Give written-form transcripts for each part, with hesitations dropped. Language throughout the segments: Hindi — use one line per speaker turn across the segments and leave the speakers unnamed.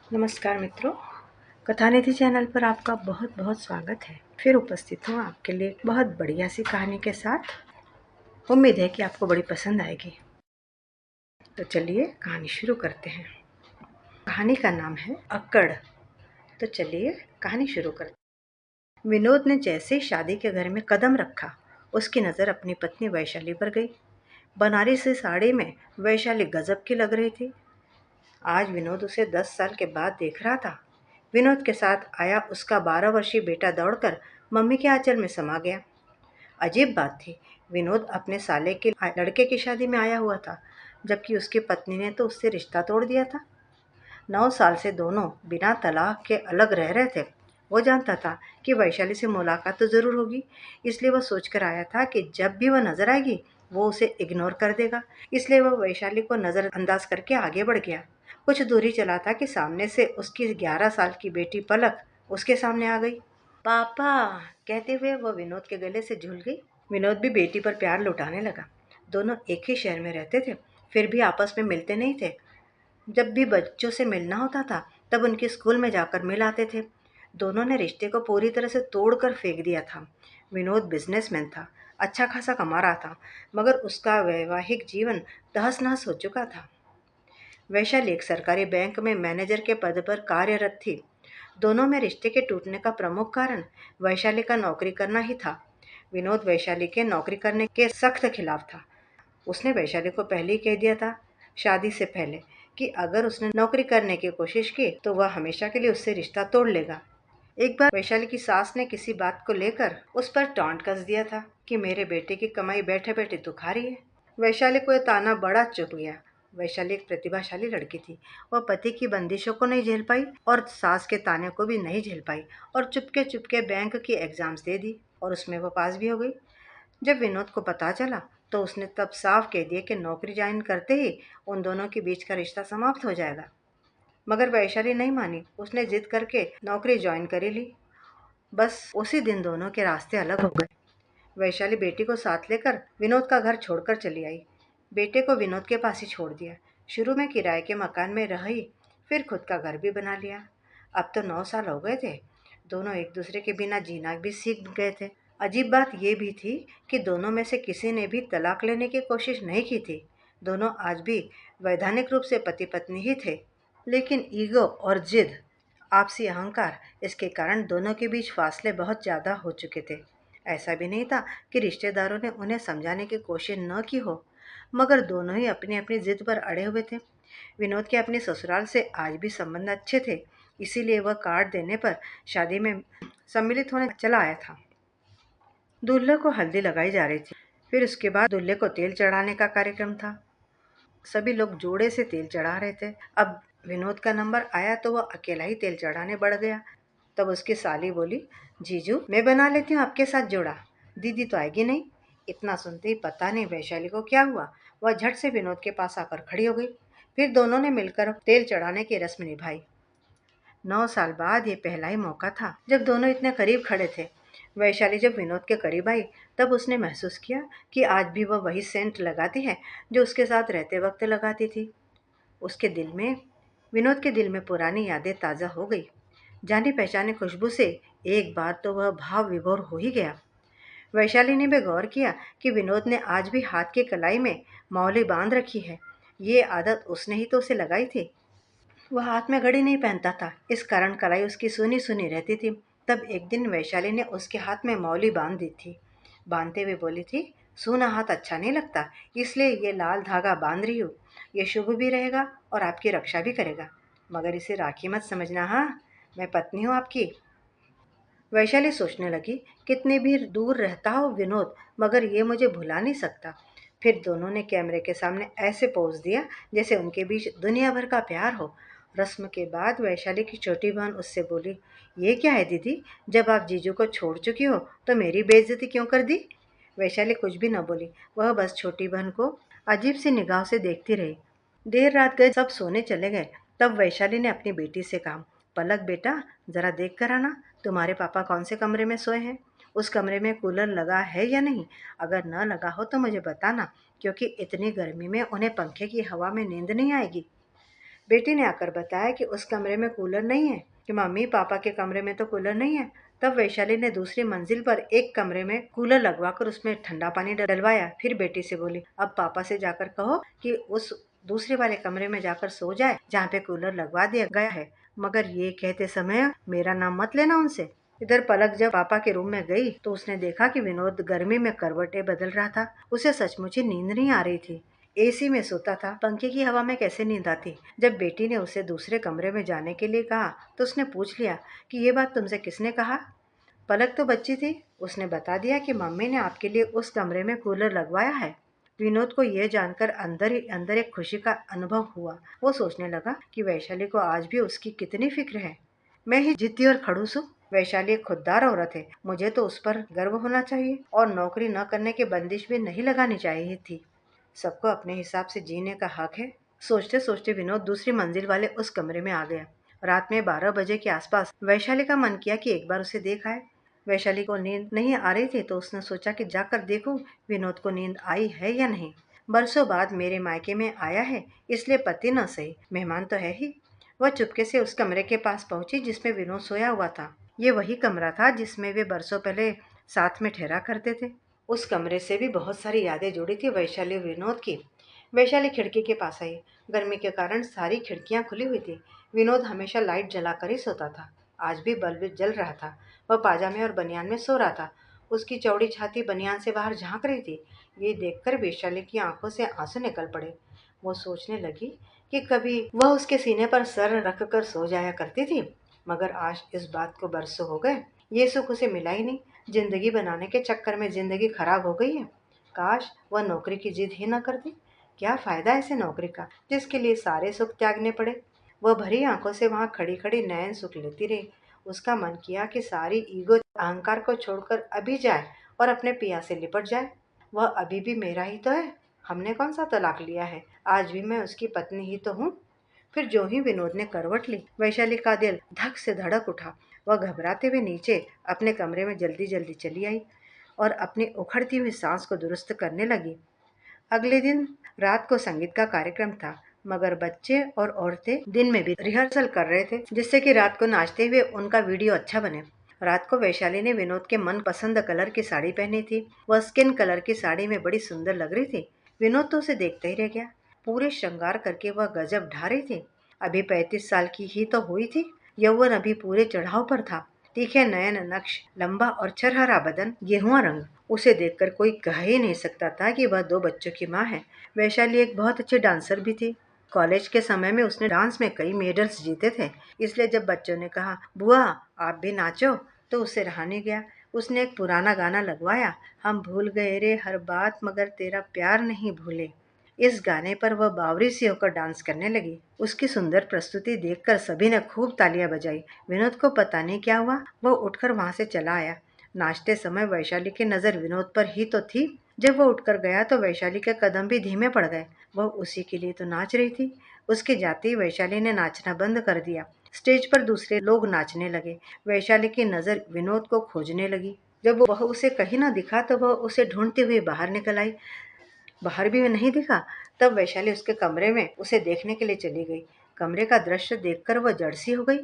नमस्कार मित्रों, कथानिधि चैनल पर आपका बहुत बहुत स्वागत है। फिर उपस्थित हूँ आपके लिए एक बहुत बढ़िया सी कहानी के साथ। उम्मीद है कि आपको बड़ी पसंद आएगी। तो चलिए कहानी शुरू करते हैं। कहानी का नाम है अक्कड़। तो चलिए कहानी शुरू करते हैं। विनोद ने जैसे ही शादी के घर में कदम रखा, उसकी नज़र अपनी पत्नी वैशाली पर गई। बनारसी साड़ी में वैशाली गजब की लग रही थी। आज विनोद उसे 10 साल के बाद देख रहा था। विनोद के साथ आया उसका 12 वर्षीय बेटा दौड़कर मम्मी के आंचल में समा गया। अजीब बात थी, विनोद अपने साले के लड़के की शादी में आया हुआ था, जबकि उसकी पत्नी ने तो उससे रिश्ता तोड़ दिया था। 9 साल से दोनों बिना तलाक के अलग रह रहे थे। वो जानता था कि वैशाली से मुलाकात तो ज़रूर होगी, इसलिए वह सोचकर आया था कि जब भी वह नज़र आएगी वो उसे इग्नोर कर देगा। इसलिए वह वैशाली को नज़रअंदाज करके आगे बढ़ गया। कुछ दूरी चला था कि सामने से उसकी 11 साल की बेटी पलक उसके सामने आ गई। पापा कहते हुए वह विनोद के गले से झूल गई। विनोद भी बेटी पर प्यार लुटाने लगा। दोनों एक ही शहर में रहते थे, फिर भी आपस में मिलते नहीं थे। जब भी बच्चों से मिलना होता था तब उनके स्कूल में जाकर मिल आते थे। दोनों ने रिश्ते को पूरी तरह से तोड़कर फेंक दिया था। विनोद बिजनेसमैन था, अच्छा खासा कमा रहा था, मगर उसका वैवाहिक जीवन तहस नहस हो चुका था। वैशाली एक सरकारी बैंक में मैनेजर के पद पर कार्यरत थी। दोनों में रिश्ते के टूटने का प्रमुख कारण वैशाली का नौकरी करना ही था। विनोद वैशाली के नौकरी करने के सख्त खिलाफ था। उसने वैशाली को पहले ही कह दिया था, शादी से पहले, कि अगर उसने नौकरी करने की कोशिश की तो वह हमेशा के लिए उससे रिश्ता तोड़ लेगा। एक बार वैशाली की सास ने किसी बात को लेकर उस पर टॉन्ट कस दिया था कि मेरे बेटे की कमाई बैठे बैठे तू खा रही है। वैशाली को यह ताना बड़ा चुभ गया। वैशाली एक प्रतिभाशाली लड़की थी। वह पति की बंदिशों को नहीं झेल पाई और सास के ताने को भी नहीं झेल पाई, और चुपके चुपके बैंक की एग्जाम्स दे दी और उसमें वह पास भी हो गई। जब विनोद को पता चला तो उसने तब साफ कह दिया कि नौकरी ज्वाइन करते ही उन दोनों के बीच का रिश्ता समाप्त हो जाएगा। मगर वैशाली नहीं मानी। उसने जिद करके नौकरी ज्वाइन कर ही ली। बस उसी दिन दोनों के रास्ते अलग हो गए। वैशाली बेटी को साथ लेकर विनोद का घर छोड़कर चली आई। बेटे को विनोद के पास ही छोड़ दिया। शुरू में किराए के मकान में रही, फिर खुद का घर भी बना लिया। अब तो 9 साल हो गए थे। दोनों एक दूसरे के बिना जीना भी सीख गए थे। अजीब बात यह भी थी कि दोनों में से किसी ने भी तलाक लेने की कोशिश नहीं की थी। दोनों आज भी वैधानिक रूप से पति पत्नी ही थे, लेकिन ईगो और जिद, आपसी अहंकार, इसके कारण दोनों के बीच फासले बहुत ज़्यादा हो चुके थे। ऐसा भी नहीं था कि रिश्तेदारों ने उन्हें समझाने की कोशिश न की हो, मगर दोनों ही अपनी अपनी जिद पर अड़े हुए थे। विनोद के अपने ससुराल से आज भी संबंध अच्छे थे, इसीलिए वह कार्ड देने पर शादी में सम्मिलित होने चला आया था। दूल्हे को हल्दी लगाई जा रही थी। फिर उसके बाद दूल्हे को तेल चढ़ाने का कार्यक्रम था। सभी लोग जोड़े से तेल चढ़ा रहे थे। अब विनोद का नंबर आया तो वह अकेला ही तेल चढ़ाने बढ़ गया। तब उसकी साली बोली, जीजू मैं बना लेती हूँ आपके साथ जोड़ा, दीदी तो आएगी नहीं। इतना सुनते ही पता नहीं वैशाली को क्या हुआ, वह झट से विनोद के पास आकर खड़ी हो गई। फिर दोनों ने मिलकर तेल चढ़ाने की रस्म निभाई। 9 साल बाद ये पहला ही मौका था जब दोनों इतने करीब खड़े थे। वैशाली जब विनोद के करीब आई तब उसने महसूस किया कि आज भी वह वही सेंट लगाती है जो उसके साथ रहते वक्त लगाती थी। उसके दिल में विनोद के दिल में पुरानी यादें ताज़ा हो गई। जानी पहचानी खुशबू से एक बार तो वह भाव विभोर हो ही गया। वैशाली ने भी गौर किया कि विनोद ने आज भी हाथ की कलाई में मौली बांध रखी है। ये आदत उसने ही तो उसे लगाई थी। वह हाथ में घड़ी नहीं पहनता था, इस कारण कलाई उसकी सुनी सुनी रहती थी। तब एक दिन वैशाली ने उसके हाथ में मौली बांध दी थी। बांधते हुए बोली थी, सूना हाथ अच्छा नहीं लगता, इसलिए ये लाल धागा बांध रही हूँ। ये शुभ भी रहेगा और आपकी रक्षा भी करेगा, मगर इसे राखी मत समझना। हाँ, मैं पत्नी हूँ आपकी। वैशाली सोचने लगी, कितनी भी दूर रहता हो विनोद, मगर ये मुझे भुला नहीं सकता। फिर दोनों ने कैमरे के सामने ऐसे पोज दिया जैसे उनके बीच दुनिया भर का प्यार हो। रस्म के बाद वैशाली की छोटी बहन उससे बोली, ये क्या है दीदी, जब आप जीजू को छोड़ चुकी हो तो मेरी बेइज्जती क्यों कर दी। वैशाली कुछ भी न बोली, वह बस छोटी बहन को अजीब सी निगाह से देखती रही। देर रात गए, सब सोने चले गए। तब वैशाली ने अपनी बेटी से कहा, पलक बेटा, जरा देख कर आना, तुम्हारे पापा कौन से कमरे में सोए हैं। उस कमरे में कूलर लगा है या नहीं। अगर न लगा हो तो मुझे बताना, क्योंकि इतनी गर्मी में उन्हें पंखे की हवा में नींद नहीं आएगी। बेटी ने आकर बताया कि उस कमरे में कूलर नहीं है, कि मम्मी पापा के कमरे में तो कूलर नहीं है। तब वैशाली ने दूसरी मंजिल पर एक कमरे में कूलर लगवाकर उसमें ठंडा पानी डलवाया। फिर बेटी से बोली, अब पापा से जाकर कहो कि उस दूसरे वाले कमरे में जाकर सो जाए जहाँ पे कूलर लगवा दिया गया है, मगर ये कहते समय मेरा नाम मत लेना उनसे। इधर पलक जब पापा के रूम में गई तो उसने देखा कि विनोद गर्मी में करवटें बदल रहा था। उसे सचमुच ही नींद नहीं आ रही थी। एसी में सोता था, पंखे की हवा में कैसे नींद आती। जब बेटी ने उसे दूसरे कमरे में जाने के लिए कहा तो उसने पूछ लिया कि ये बात तुमसे किसने कहा। पलक तो बच्ची थी, उसने बता दिया कि मम्मी ने आपके लिए उस कमरे में कूलर लगवाया है। विनोद को यह जानकर अंदर ही अंदर एक खुशी का अनुभव हुआ। वो सोचने लगा कि वैशाली को आज भी उसकी कितनी फिक्र है। मैं ही जिद्दी और खड़ूस हूँ। वैशाली एक खुददार औरत है, मुझे तो उस पर गर्व होना चाहिए और नौकरी न करने की बंदिश भी नहीं लगानी चाहिए थी। सबको अपने हिसाब से जीने का हक है। सोचते सोचते विनोद दूसरी मंजिल वाले उस कमरे में आ गया। रात में 12 बजे के आसपास वैशाली का मन किया कि एक बार उसे देख आए। वैशाली को नींद नहीं आ रही थी तो उसने सोचा कि जाकर देखूं विनोद को नींद आई है या नहीं। बरसों बाद मेरे मायके में आया है, इसलिए पति न सही मेहमान तो है ही। वह चुपके से उस कमरे के पास पहुंची जिसमें विनोद सोया हुआ था। ये वही कमरा था जिसमें वे बरसों पहले साथ में ठहरा करते थे। उस कमरे से भी बहुत सारी यादें जुड़ी थी वैशाली और विनोद की। वैशाली खिड़की के पास आई। गर्मी के कारण सारी खिड़कियां खुली हुई थी। विनोद हमेशा लाइट जलाकर ही सोता था। आज भी बल्ब जल रहा था। वह पाजामे और बनियान में सो रहा था। उसकी चौड़ी छाती बनियान से बाहर झांक रही थी। ये देखकर वैशाली की आंखों से आंसू निकल पड़े। वो सोचने लगी कि कभी वह उसके सीने पर सर रखकर सो जाया करती थी, मगर आज इस बात को बरसों हो गए। ये सुख उसे मिला ही नहीं। जिंदगी बनाने के चक्कर में जिंदगी खराब हो गई है। काश वह नौकरी की जिद ही न करती। क्या फायदा ऐसे नौकरी का जिसके लिए सारे सुख त्यागने पड़े। वह भरी आंखों से वहां खड़ी खड़ी नयन सुख लेती रही। उसका मन किया कि सारी ईगो अहंकार को छोड़कर अभी जाए और अपने पिया से लिपट जाए। वह अभी भी मेरा ही तो है। हमने कौन सा तलाक लिया है। आज भी मैं उसकी पत्नी ही तो हूँ। फिर जो ही विनोद ने करवट ली, वैशाली का दिल धक से धड़क उठा। वह घबराते हुए नीचे अपने कमरे में जल्दी जल्दी चली आई और अपनी उखड़ती हुई सांस को दुरुस्त करने लगी। अगले दिन रात को संगीत का कार्यक्रम था, मगर बच्चे और औरतें दिन में भी रिहर्सल कर रहे थे जिससे कि रात को नाचते हुए उनका वीडियो अच्छा बने। रात को वैशाली ने विनोद के मन पसंद कलर की साड़ी पहनी थी। वह स्किन कलर की साड़ी में बड़ी सुंदर लग रही थी। विनोद तो उसे देखते ही रह गया। पूरे श्रृंगार करके वह गजब ढा रही थी। अभी 35 साल की ही तो हुई थी। यौवन अभी पूरे चढ़ाव पर था। तीखे नयन नक्श, लंबा और छरहरा बदन, गेहुआ रंग। उसे देखकर कोई कह ही नहीं सकता था कि वह 2 बच्चों की माँ है। वैशाली एक बहुत अच्छी डांसर भी थी। कॉलेज के समय में उसने डांस में कई मेडल्स जीते थे। इसलिए जब बच्चों ने कहा, बुआ आप भी नाचो, तो उससे रहा नहीं गया। उसने एक पुराना गाना लगवाया, हम भूल गए रे हर बात मगर तेरा प्यार नहीं भूले। इस गाने पर वह बावरी सी होकर डांस करने लगी। उसकी सुंदर प्रस्तुति देखकर सभी ने खूब तालियां बजाई। विनोद को पता नहीं क्या हुआ, वह उठकर वहां से चला आया। नाचते समय वैशाली की नजर विनोद पर ही तो थी। जब वह उठकर गया तो वैशाली के कदम भी धीमे पड़ गए। वह उसी के लिए तो नाच रही थी। उसके जाते ही वैशाली ने नाचना बंद कर दिया। स्टेज पर दूसरे लोग नाचने लगे। वैशाली की नजर विनोद को खोजने लगी। जब वह उसे कहीं न दिखा तो वह उसे ढूंढते हुए बाहर निकल आई। बाहर भी नहीं दिखा। तब वैशाली उसके कमरे में उसे देखने के लिए चली गई। कमरे का दृश्य देखकर वह जड़ सी हो गई,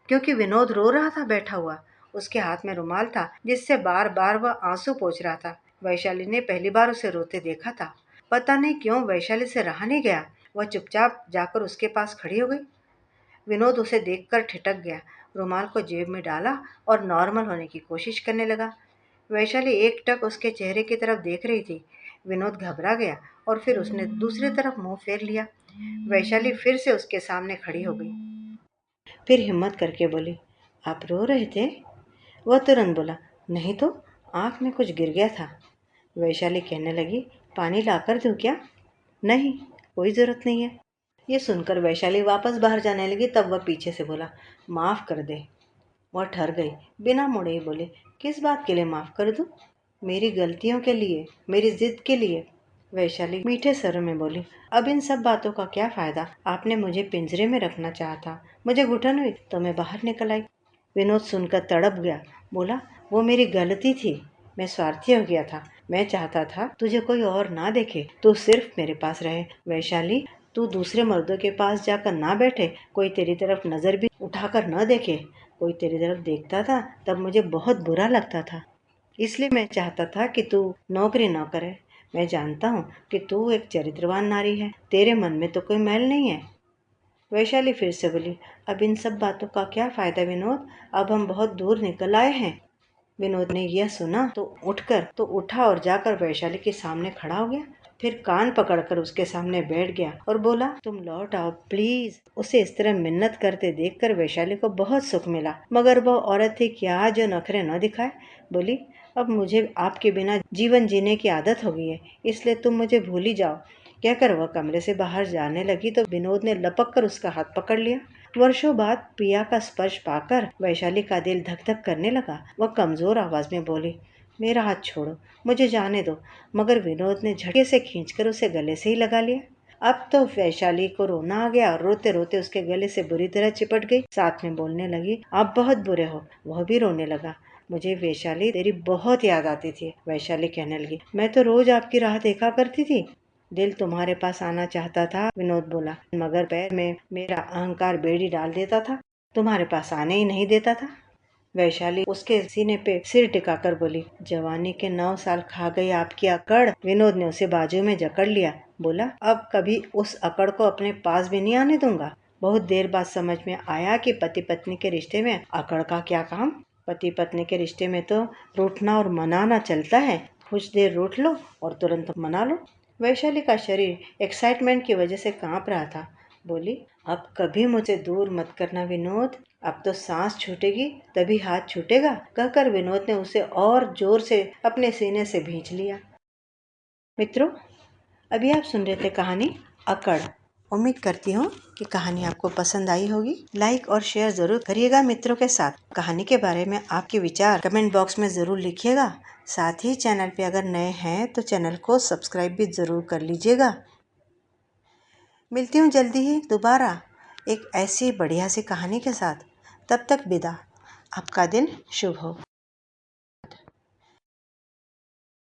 क्योंकि विनोद रो रहा था बैठा हुआ। उसके हाथ में रुमाल था जिससे बार बार वह आंसू पोंछ रहा था। वैशाली ने पहली बार उसे रोते देखा था। पता नहीं क्यों वैशाली से रहा नहीं गया। वह चुपचाप जाकर उसके पास खड़ी हो गई। विनोद उसे देखकर ठिठक गया, रुमाल को जेब में डाला और नॉर्मल होने की कोशिश करने लगा। वैशाली एकटक उसके चेहरे की तरफ देख रही थी। विनोद घबरा गया और फिर उसने दूसरी तरफ मुंह फेर लिया। वैशाली फिर से उसके सामने खड़ी हो गई। फिर हिम्मत करके बोली, आप रो रहे थे। वह तुरंत बोला, नहीं तो, आंख में कुछ गिर गया था। वैशाली कहने लगी, पानी लाकर दूं क्या। नहीं, कोई जरूरत नहीं है। ये सुनकर वैशाली वापस बाहर जाने लगी। तब वह पीछे से बोला, माफ कर दे। वह ठहर गई, बिना मुड़े ही बोली, किस बात के लिए माफ कर दूं। मेरी गलतियों के लिए, मेरी जिद के लिए। वैशाली मीठे स्वर में बोली, अब इन सब बातों का क्या फायदा। आपने मुझे पिंजरे में रखना चाहा था, मुझे घुटन हुई तो मैं बाहर निकल आई। विनोद सुनकर तड़प गया। बोला, वो मेरी गलती थी। मैं स्वार्थी हो गया था। मैं चाहता था तुझे कोई और ना देखे, तू सिर्फ मेरे पास रहे। वैशाली, तू दूसरे मर्दों के पास जाकर ना बैठे, कोई तेरी तरफ नज़र भी उठाकर न देखे, कोई तेरी तरफ देखता था तब मुझे बहुत बुरा लगता था। इसलिए मैं चाहता था कि तू नौकरी न करे। मैं जानता हूँ कि तू एक चरित्रवान नारी है, तेरे मन में तो कोई मैल नहीं है। वैशाली फिर से बोली, अब इन सब बातों का क्या फायदा विनोद, अब हम बहुत दूर निकल आए हैं। विनोद ने यह सुना तो उठा और जाकर वैशाली के सामने खड़ा हो गया। फिर कान पकड़कर उसके सामने बैठ गया और बोला, तुम लौट आओ प्लीज। उसे इस तरह मिन्नत करते देखकर वैशाली को बहुत सुख मिला, मगर वह औरत थी क्या जो नखरे न दिखाए। बोली, अब मुझे आपके बिना जीवन जीने की आदत हो गई है, इसलिए तुम मुझे भूल ही जाओ। कहकर वह कमरे से बाहर जाने लगी तो विनोद ने लपक कर उसका हाथ पकड़ लिया। वर्षों बाद प्रिया का स्पर्श पाकर वैशाली का दिल धक धक करने लगा। वह कमजोर आवाज में बोली, मेरा हाथ छोड़ो, मुझे जाने दो। मगर विनोद ने झटके से खींचकर उसे गले से ही लगा लिया। अब तो वैशाली को रोना आ गया और रोते रोते उसके गले से बुरी तरह चिपट गई। साथ में बोलने लगी, आप बहुत बुरे हो। वह भी रोने लगा। मुझे वैशाली तेरी बहुत याद आती थी। वैशाली कहने लगी, मैं तो रोज आपकी राह देखा करती थी। दिल तुम्हारे पास आना चाहता था, विनोद बोला, मगर पैर में मेरा अहंकार बेड़ी डाल देता था, तुम्हारे पास आने ही नहीं देता था। वैशाली उसके सीने पे सिर टिकाकर बोली, जवानी के 9 साल खा गई आपकी अकड़। विनोद ने उसे बाजू में जकड़ लिया। बोला, अब कभी उस अकड़ को अपने पास भी नहीं आने दूंगा। बहुत देर बाद समझ में आया कि पति पत्नी के रिश्ते में अकड़ का क्या काम। पति पत्नी के रिश्ते में तो रूठना और मनाना चलता है। कुछ देर रूठ लो और तुरंत मना लो। वैशाली का शरीर एक्साइटमेंट की वजह से कांप रहा था। बोली, अब कभी मुझे दूर मत करना विनोद, अब तो सांस छूटेगी तभी हाथ छूटेगा। कहकर विनोद ने उसे और जोर से अपने सीने से भींच लिया। मित्रों, अभी आप सुन रहे थे कहानी अकड़। उम्मीद करती हूँ कि कहानी आपको पसंद आई होगी। लाइक और शेयर जरूर करिएगा मित्रों के साथ। कहानी के बारे में आपके विचार कमेंट बॉक्स में जरूर लिखिएगा। साथ ही चैनल पे अगर नए हैं तो चैनल को सब्सक्राइब भी जरूर कर लीजिएगा। मिलती हूँ जल्दी ही दोबारा एक ऐसी बढ़िया सी कहानी के साथ। तब तक विदा। आपका दिन शुभ हो।